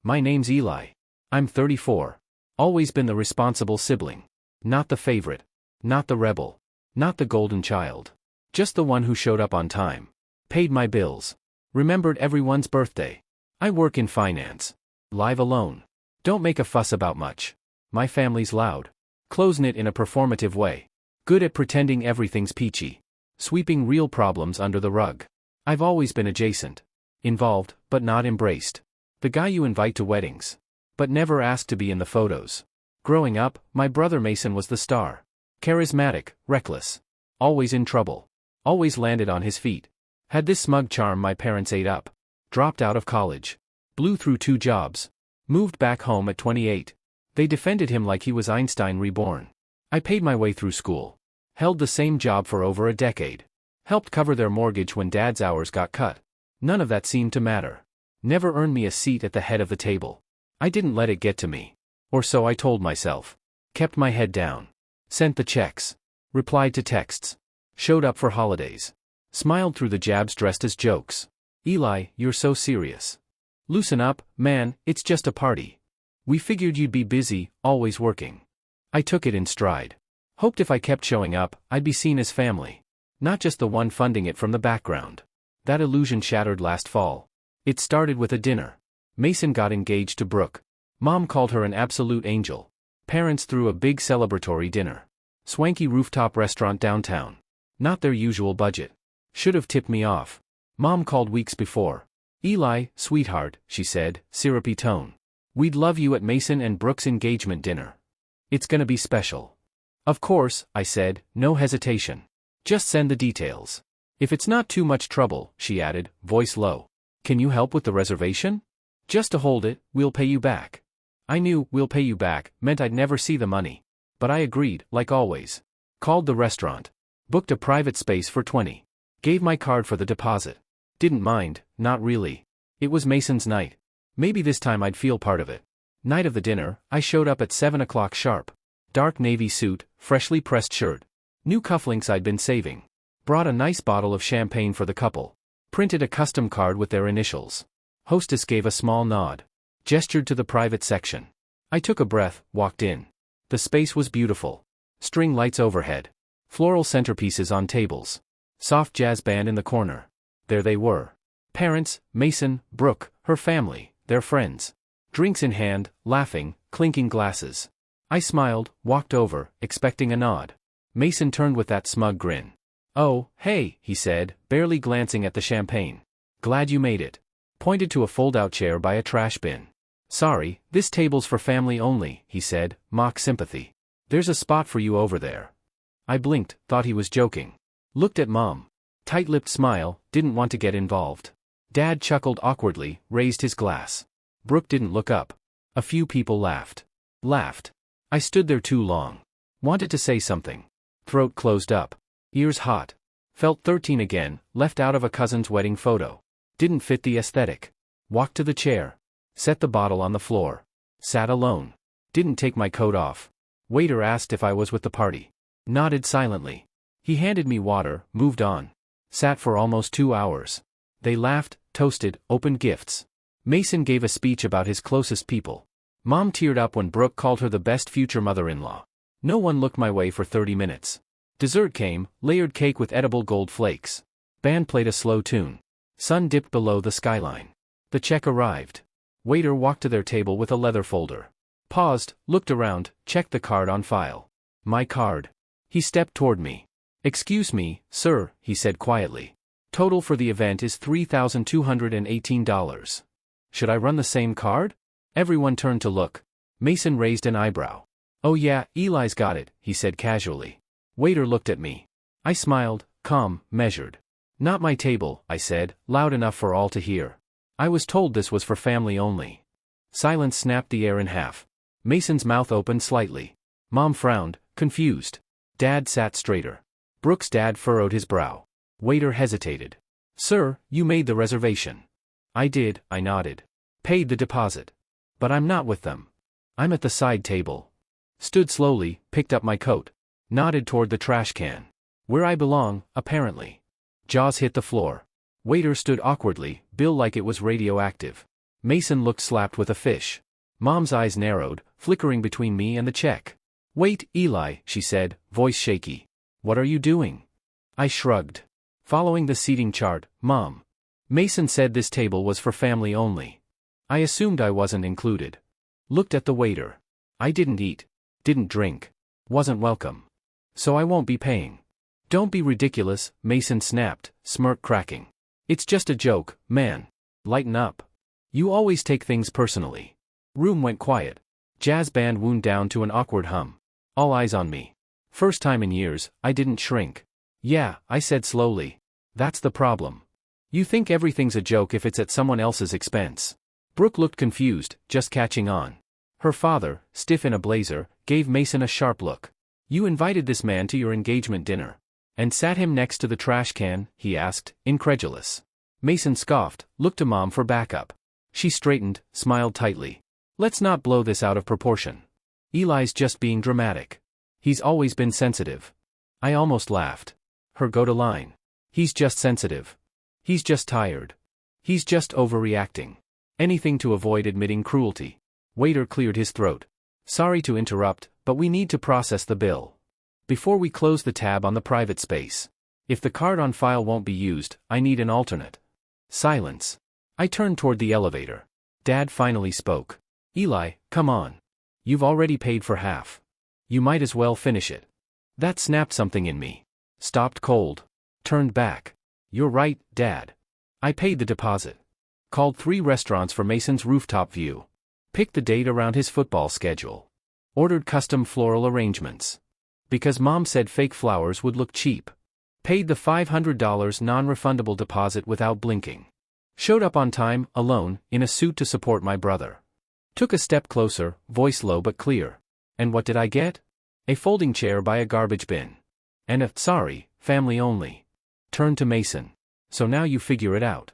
My name's Eli. I'm 34. Always been the responsible sibling. Not the favorite. Not the rebel. Not the golden child. Just the one who showed up on time. Paid my bills. Remembered everyone's birthday. I work in finance. Live alone. Don't make a fuss about much. My family's loud. Close-knit in a performative way. Good at pretending everything's peachy. Sweeping real problems under the rug. I've always been adjacent. Involved, but not embraced. The guy you invite to weddings. But never asked to be in the photos. Growing up, my brother Mason was the star. Charismatic, reckless. Always in trouble. Always landed on his feet. Had this smug charm my parents ate up. Dropped out of college. Blew through 2 jobs. Moved back home at 28. They defended him like he was Einstein reborn. I paid my way through school. Held the same job for over a decade. Helped cover their mortgage when dad's hours got cut. None of that seemed to matter. Never earned me a seat at the head of the table. I didn't let it get to me. Or so I told myself. Kept my head down. Sent the checks. Replied to texts. Showed up for holidays. Smiled through the jabs dressed as jokes. Eli, you're so serious. Loosen up, man, it's just a party. We figured you'd be busy, always working. I took it in stride. Hoped if I kept showing up, I'd be seen as family. Not just the one funding it from the background. That illusion shattered last fall. It started with a dinner. Mason got engaged to Brooke. Mom called her an absolute angel. Parents threw a big celebratory dinner. Swanky rooftop restaurant downtown. Not their usual budget. Should have tipped me off. Mom called weeks before. Eli, sweetheart, she said, syrupy tone. We'd love you at Mason and Brooke's engagement dinner. It's gonna be special. Of course, I said, no hesitation. Just send the details. If it's not too much trouble, she added, voice low. Can you help with the reservation? Just to hold it, we'll pay you back. I knew "we'll pay you back" meant I'd never see the money. But I agreed, like always. Called the restaurant. Booked a private space for 20. Gave my card for the deposit. Didn't mind, not really. It was Mason's night. Maybe this time I'd feel part of it. Night of the dinner, I showed up at 7 o'clock sharp. Dark navy suit, freshly pressed shirt. New cufflinks I'd been saving. Brought a nice bottle of champagne for the couple. Printed a custom card with their initials. Hostess gave a small nod. Gestured to the private section. I took a breath, walked in. The space was beautiful. String lights overhead. Floral centerpieces on tables. Soft jazz band in the corner. There they were. Parents, Mason, Brooke, her family, their friends. Drinks in hand, laughing, clinking glasses. I smiled, walked over, expecting a nod. Mason turned with that smug grin. Oh, hey, he said, barely glancing at the champagne. Glad you made it. Pointed to a fold-out chair by a trash bin. Sorry, this table's for family only, he said, mock sympathy. There's a spot for you over there. I blinked, thought he was joking. Looked at Mom. Tight-lipped smile, didn't want to get involved. Dad chuckled awkwardly, raised his glass. Brooke didn't look up. A few people laughed. I stood there too long. Wanted to say something. Throat closed up. Ears hot. Felt 13 again, left out of a cousin's wedding photo. Didn't fit the aesthetic. Walked to the chair. Set the bottle on the floor. Sat alone. Didn't take my coat off. Waiter asked if I was with the party. Nodded silently. He handed me water, moved on. Sat for almost 2 hours. They laughed, toasted, opened gifts. Mason gave a speech about his closest people. Mom teared up when Brooke called her the best future mother-in-law. No one looked my way for 30 minutes. Dessert came, layered cake with edible gold flakes. Band played a slow tune. Sun dipped below the skyline. The check arrived. Waiter walked to their table with a leather folder. Paused, looked around, checked the card on file. My card. He stepped toward me. Excuse me, sir, he said quietly. Total for the event is $3,218. Should I run the same card? Everyone turned to look. Mason raised an eyebrow. Oh yeah, Eli's got it, he said casually. Waiter looked at me. I smiled, calm, measured. Not my table, I said, loud enough for all to hear. I was told this was for family only. Silence snapped the air in half. Mason's mouth opened slightly. Mom frowned, confused. Dad sat straighter. Brooke's dad furrowed his brow. Waiter hesitated. Sir, you made the reservation. I did, I nodded. Paid the deposit. But I'm not with them. I'm at the side table. Stood slowly, picked up my coat. Nodded toward the trash can. Where I belong, apparently. Jaws hit the floor. Waiter stood awkwardly, bill like it was radioactive. Mason looked slapped with a fish. Mom's eyes narrowed, flickering between me and the check. Wait, Eli, she said, voice shaky. What are you doing? I shrugged. Following the seating chart, Mom. Mason said this table was for family only. I assumed I wasn't included. Looked at the waiter. I didn't eat. Didn't drink. Wasn't welcome. So I won't be paying. Don't be ridiculous, Mason snapped, smirk cracking. It's just a joke, man. Lighten up. You always take things personally. Room went quiet. Jazz band wound down to an awkward hum. All eyes on me. First time in years, I didn't shrink. Yeah, I said slowly. That's the problem. You think everything's a joke if it's at someone else's expense. Brooke looked confused, just catching on. Her father, stiff in a blazer, gave Mason a sharp look. You invited this man to your engagement dinner. And sat him next to the trash can, he asked, incredulous. Mason scoffed, looked to Mom for backup. She straightened, smiled tightly. Let's not blow this out of proportion. Eli's just being dramatic. He's always been sensitive. I almost laughed. Her go-to line. He's just sensitive. He's just tired. He's just overreacting. Anything to avoid admitting cruelty. Waiter cleared his throat. Sorry to interrupt, but we need to process the bill. Before we close the tab on the private space. If the card on file won't be used, I need an alternate. Silence. I turned toward the elevator. Dad finally spoke. Eli, come on. You've already paid for half. You might as well finish it. That snapped something in me. Stopped cold. Turned back. You're right, Dad. I paid the deposit. Called 3 restaurants for Mason's rooftop view. Picked the date around his football schedule. Ordered custom floral arrangements. Because Mom said fake flowers would look cheap. Paid the $500 non-refundable deposit without blinking. Showed up on time, alone, in a suit to support my brother. Took a step closer, voice low but clear. And what did I get? A folding chair by a garbage bin. And a, sorry, family only. Turned to Mason. So now you figure it out.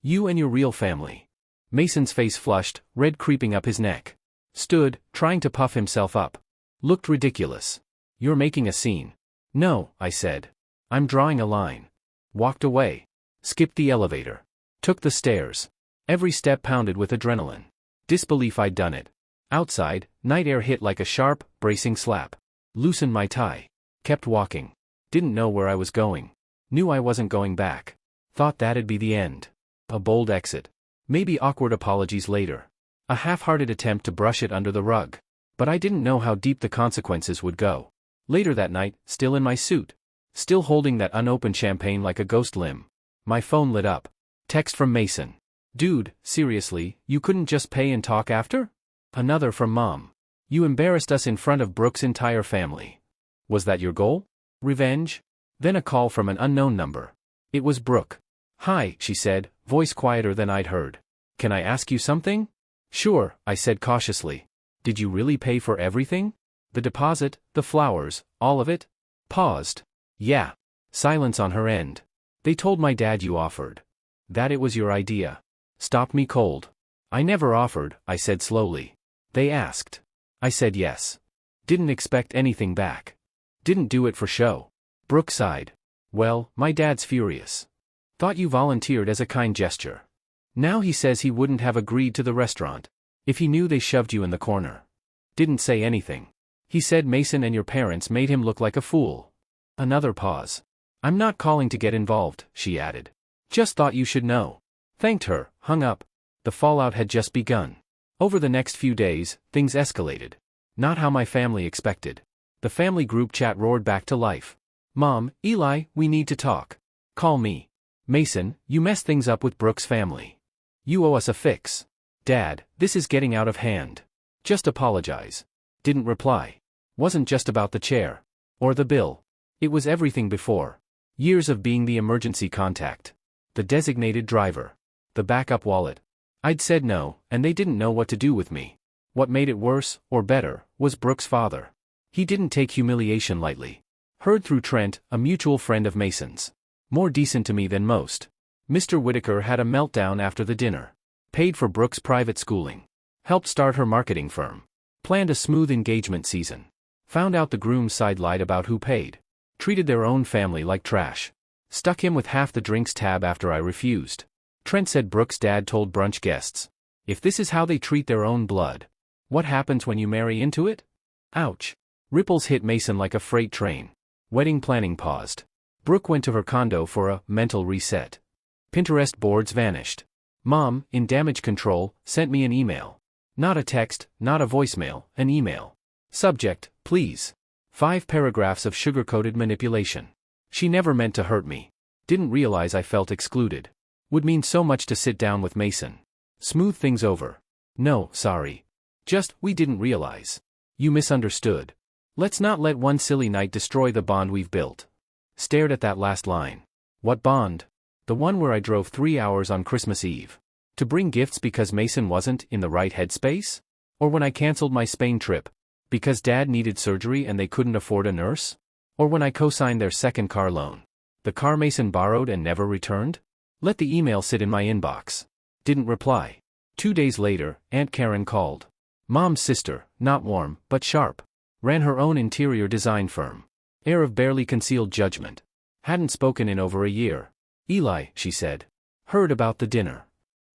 You and your real family. Mason's face flushed, red creeping up his neck. Stood, trying to puff himself up. Looked ridiculous. You're making a scene. No, I said. I'm drawing a line. Walked away. Skipped the elevator. Took the stairs. Every step pounded with adrenaline. Disbelief I'd done it. Outside, night air hit like a sharp, bracing slap. Loosened my tie. Kept walking. Didn't know where I was going. Knew I wasn't going back. Thought that'd be the end. A bold exit. Maybe awkward apologies later. A half-hearted attempt to brush it under the rug. But I didn't know how deep the consequences would go. Later that night, still in my suit. Still holding that unopened champagne like a ghost limb. My phone lit up. Text from Mason. Dude, seriously, you couldn't just pay and talk after? Another from Mom. You embarrassed us in front of Brooke's entire family. Was that your goal? Revenge? Then a call from an unknown number. It was Brooke. Hi, she said, voice quieter than I'd heard. Can I ask you something? Sure, I said cautiously. Did you really pay for everything? The deposit, the flowers, all of it? Paused. Yeah. Silence on her end. They told my dad you offered. That it was your idea. Stopped me cold. I never offered, I said slowly. They asked. I said yes. Didn't expect anything back. Didn't do it for show. Brooke sighed. Well, my dad's furious. Thought you volunteered as a kind gesture. Now he says he wouldn't have agreed to the restaurant. If he knew they shoved you in the corner. Didn't say anything. He said Mason and your parents made him look like a fool. Another pause. I'm not calling to get involved, she added. Just thought you should know. Thanked her, hung up. The fallout had just begun. Over the next few days, things escalated. Not how my family expected. The family group chat roared back to life. Mom, Eli, we need to talk. Call me. Mason, you messed things up with Brooke's family. You owe us a fix. Dad, this is getting out of hand. Just apologize. Didn't reply. Wasn't just about the chair. Or the bill. It was everything before. Years of being the emergency contact. The designated driver. The backup wallet. I'd said no, and they didn't know what to do with me. What made it worse, or better, was Brooke's father. He didn't take humiliation lightly. Heard through Trent, a mutual friend of Mason's. More decent to me than most. Mr. Whitaker had a meltdown after the dinner. Paid for Brooke's private schooling. Helped start her marketing firm. Planned a smooth engagement season. Found out the groom's side lied about who paid. Treated their own family like trash. Stuck him with half the drinks tab after I refused. Trent said Brooke's dad told brunch guests. If this is how they treat their own blood, what happens when you marry into it? Ouch. Ripples hit Mason like a freight train. Wedding planning paused. Brooke went to her condo for a mental reset. Pinterest boards vanished. Mom, in damage control, sent me an email. Not a text, not a voicemail, an email. Subject, please. 5 paragraphs of sugar-coated manipulation. She never meant to hurt me. Didn't realize I felt excluded. Would mean so much to sit down with Mason. Smooth things over. No, sorry. Just, we didn't realize. You misunderstood. Let's not let one silly night destroy the bond we've built. Stared at that last line. What bond? The one where I drove 3 hours on Christmas Eve. To bring gifts because Mason wasn't in the right headspace? Or when I canceled my Spain trip because Dad needed surgery and they couldn't afford a nurse? Or when I co-signed their second car loan? The car Mason borrowed and never returned? Let the email sit in my inbox. Didn't reply. 2 days later, Aunt Karen called. Mom's sister, not warm, but sharp. Ran her own interior design firm. Air of barely concealed judgment. Hadn't spoken in over a year. Eli, she said. Heard about the dinner.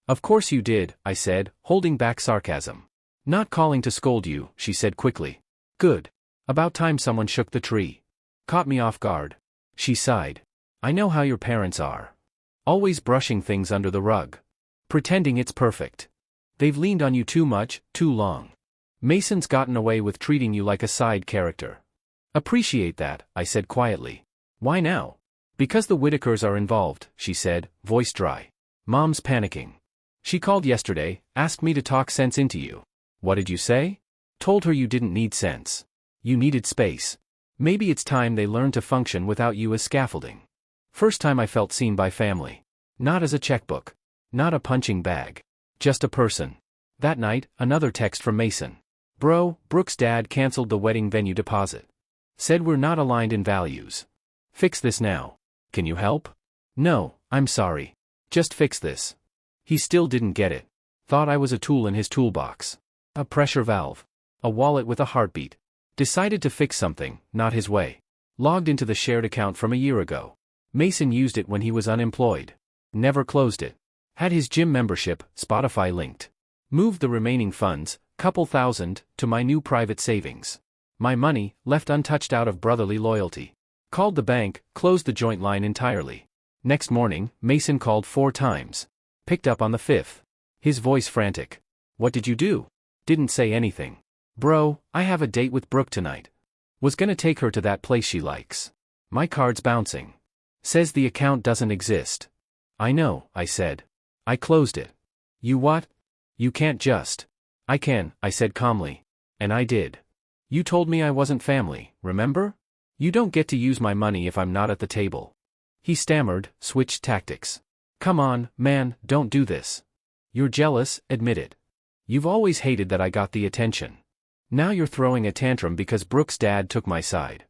Of course you did, I said, holding back sarcasm. Not calling to scold you, she said quickly. Good. About time someone shook the tree. Caught me off guard. She sighed. I know how your parents are. Always brushing things under the rug. Pretending it's perfect. They've leaned on you too much, too long. Mason's gotten away with treating you like a side character. Appreciate that, I said quietly. Why now? Because the Whitakers are involved, she said, voice dry. Mom's panicking. She called yesterday, asked me to talk sense into you. What did you say? Told her you didn't need sense. You needed space. Maybe it's time they learn to function without you as scaffolding. First time I felt seen by family. Not as a checkbook. Not a punching bag. Just a person. That night, another text from Mason. Bro, Brooke's dad canceled the wedding venue deposit. Said we're not aligned in values. Fix this now. Can you help? No, I'm sorry. Just fix this. He still didn't get it. Thought I was a tool in his toolbox. A pressure valve. A wallet with a heartbeat. Decided to fix something, not his way. Logged into the shared account from a year ago. Mason used it when he was unemployed. Never closed it. Had his gym membership, Spotify linked. Moved the remaining funds, couple thousand, to my new private savings. My money, left untouched out of brotherly loyalty. Called the bank, closed the joint line entirely. Next morning, Mason called 4 times. Picked up on the 5th. His voice frantic. What did you do? Didn't say anything. Bro, I have a date with Brooke tonight. Was gonna take her to that place she likes. My card's bouncing. Says the account doesn't exist. I know, I said. I closed it. You what? You can't just. I can, I said calmly. And I did. You told me I wasn't family, remember? You don't get to use my money if I'm not at the table. He stammered, switched tactics. Come on, man, don't do this. You're jealous, admit it. You've always hated that I got the attention. Now you're throwing a tantrum because Brooke's dad took my side.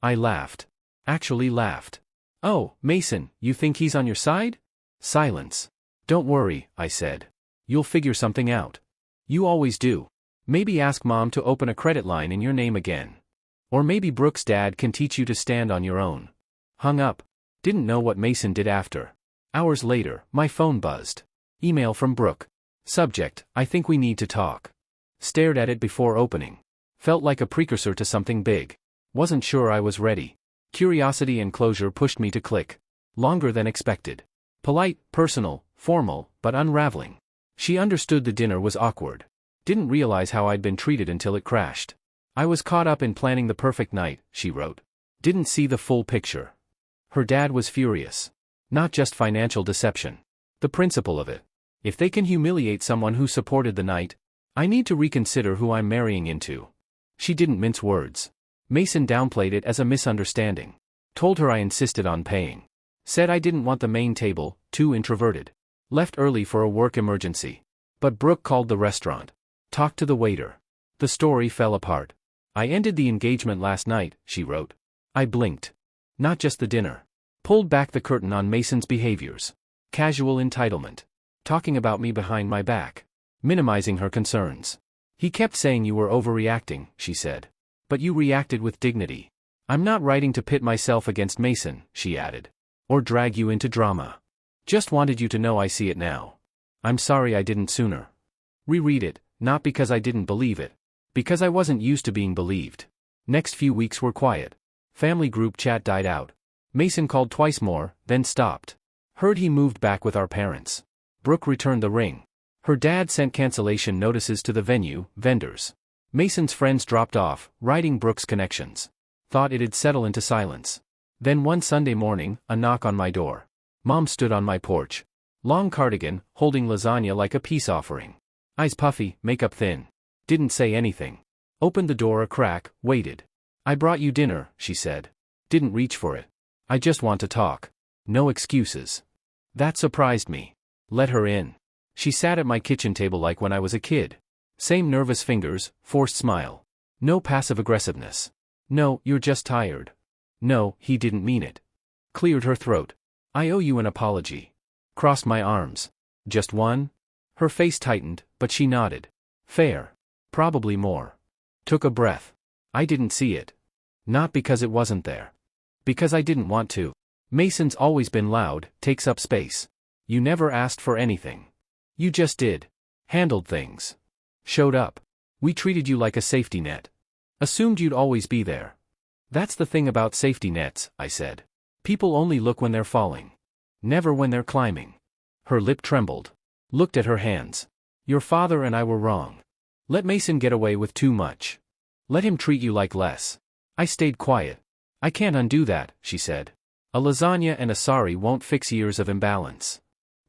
I laughed. Actually laughed. Oh, Mason, you think he's on your side? Silence. Don't worry, I said. You'll figure something out. You always do. Maybe ask Mom to open a credit line in your name again. Or maybe Brooke's dad can teach you to stand on your own. Hung up. Didn't know what Mason did after. Hours later, my phone buzzed. Email from Brooke. Subject, I think we need to talk. Stared at it before opening. Felt like a precursor to something big. Wasn't sure I was ready. Curiosity and closure pushed me to click. Longer than expected. Polite, personal, formal, but unraveling. She understood the dinner was awkward. Didn't realize how I'd been treated until it crashed. I was caught up in planning the perfect night, she wrote. Didn't see the full picture. Her dad was furious. Not just financial deception. The principle of it. If they can humiliate someone who supported the night, I need to reconsider who I'm marrying into. She didn't mince words. Mason downplayed it as a misunderstanding. Told her I insisted on paying. Said I didn't want the main table, too introverted. Left early for a work emergency. But Brooke called the restaurant. Talked to the waiter. The story fell apart. I ended the engagement last night, she wrote. I blinked. Not just the dinner. Pulled back the curtain on Mason's behaviors. Casual entitlement. Talking about me behind my back. Minimizing her concerns. He kept saying you were overreacting, she said. But you reacted with dignity. I'm not writing to pit myself against Mason, she added. Or drag you into drama. Just wanted you to know I see it now. I'm sorry I didn't sooner. Reread it, not because I didn't believe it. Because I wasn't used to being believed. Next few weeks were quiet. Family group chat died out. Mason called twice more, then stopped. Heard he moved back with our parents. Brooke returned the ring. Her dad sent cancellation notices to the venue, vendors. Mason's friends dropped off, riding Brooke's connections. Thought it'd settle into silence. Then one Sunday morning, a knock on my door. Mom stood on my porch. Long cardigan, holding lasagna like a peace offering. Eyes puffy, makeup thin. Didn't say anything. Opened the door a crack, waited. I brought you dinner, she said. Didn't reach for it. I just want to talk. No excuses. That surprised me. Let her in. She sat at my kitchen table like when I was a kid. Same nervous fingers, forced smile. No passive aggressiveness. No, you're just tired. No, he didn't mean it. Cleared her throat. I owe you an apology. Crossed my arms. Just one? Her face tightened, but she nodded. Fair. Probably more. Took a breath. I didn't see it. Not because it wasn't there. Because I didn't want to. Mason's always been loud, takes up space. You never asked for anything. You just did. Handled things. Showed up. We treated you like a safety net. Assumed you'd always be there. That's the thing about safety nets, I said. People only look when they're falling. Never when they're climbing. Her lip trembled. Looked at her hands. Your father and I were wrong. Let Mason get away with too much. Let him treat you like less. I stayed quiet. I can't undo that, she said. A lasagna and a sorry won't fix years of imbalance.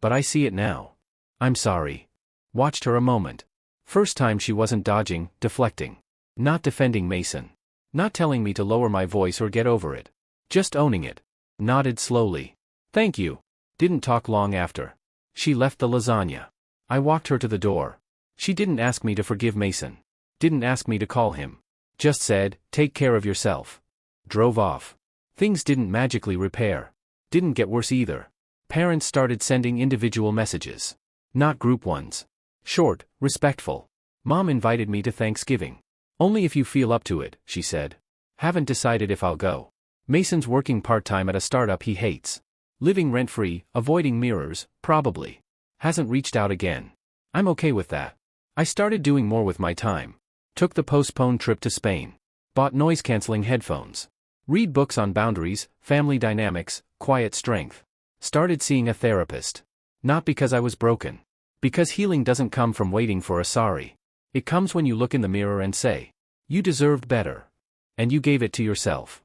But I see it now. I'm sorry. Watched her a moment. First time she wasn't dodging, deflecting. Not defending Mason. Not telling me to lower my voice or get over it. Just owning it. Nodded slowly. Thank you. Didn't talk long after. She left the lasagna. I walked her to the door. She didn't ask me to forgive Mason. Didn't ask me to call him. Just said, take care of yourself. Drove off. Things didn't magically repair. Didn't get worse either. Parents started sending individual messages. Not group ones. Short, respectful. Mom invited me to Thanksgiving. Only if you feel up to it, she said. Haven't decided if I'll go. Mason's working part-time at a startup he hates. Living rent-free, avoiding mirrors, probably. Hasn't reached out again. I'm okay with that. I started doing more with my time. Took the postponed trip to Spain. Bought noise-canceling headphones. Read books on boundaries, family dynamics, quiet strength. Started seeing a therapist. Not because I was broken. Because healing doesn't come from waiting for a sorry. It comes when you look in the mirror and say, you deserved better. And you gave it to yourself.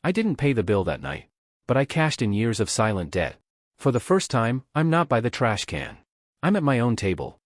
I didn't pay the bill that night. But I cashed in years of silent debt. For the first time, I'm not by the trash can. I'm at my own table.